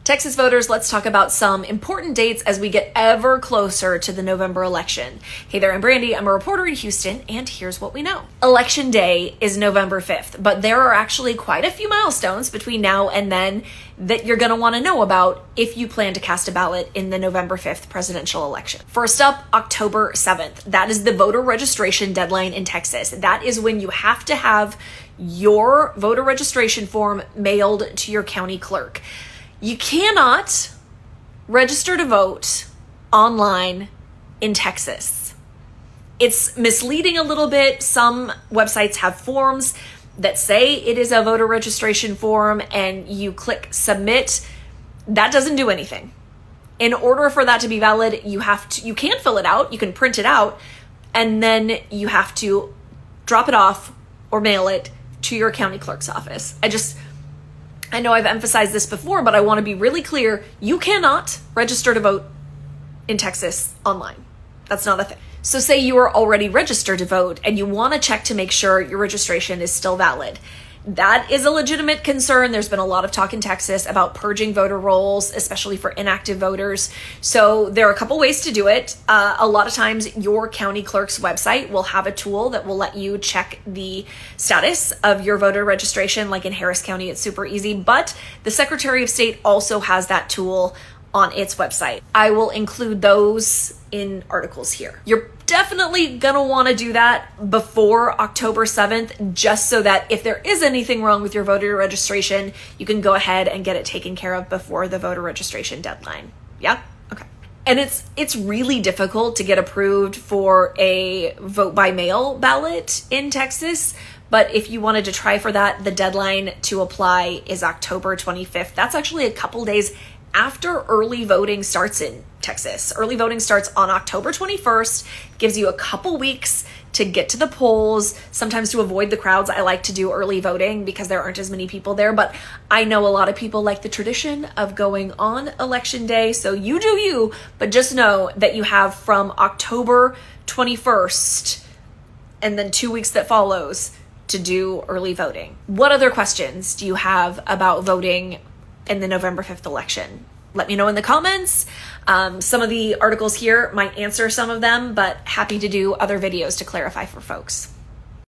Texas voters, let's talk about some important dates as we get ever closer to the November election. Hey there, I'm Brandy. I'm a reporter in Houston, and here's what we know. Election Day is November 5th, but there are actually quite a few milestones between now and then that you're going to want to know about if you plan to cast a ballot in the November 5th presidential election. First up, October 7th. That is the voter registration deadline in Texas. That is when you have to have your voter registration form mailed to your county clerk. You cannot register to vote online in Texas. It's misleading a little bit. Some websites have forms that say it is a voter registration form and you click submit. That doesn't do anything. In order for that to be valid, you can fill it out, you can print it out, and then you have to drop it off or mail it to your county clerk's office. I know I've emphasized this before, but I want to be really clear. You cannot register to vote in Texas online. That's not a thing. So say you are already registered to vote and you want to check to make sure your registration is still valid. That is a legitimate concern. There's been a lot of talk in Texas about purging voter rolls, especially for inactive voters. So there are a couple ways to do it. A lot of times your county clerk's website will have a tool that will let you check the status of your voter registration. Like in Harris County, it's super easy, but the Secretary of State also has that tool on its website. I will include those in articles here. You're definitely gonna wanna do that before October 7th, just so that if there is anything wrong with your voter registration, you can go ahead and get it taken care of before the voter registration deadline. Yeah? Okay. And it's really difficult to get approved for a vote by mail ballot in Texas. But if you wanted to try for that, the deadline to apply is October 25th. That's actually a couple days after early voting starts in Texas. Early voting starts on October 21st, gives you a couple weeks to get to the polls. Sometimes to avoid the crowds, I like to do early voting because there aren't as many people there, but I know a lot of people like the tradition of going on election day, so you do you, but just know that you have from October 21st and then 2 weeks that follows to do early voting. What other questions do you have about voting in the November 5th election? Let me know in the comments. Some of the articles here might answer some of them, but happy to do other videos to clarify for folks.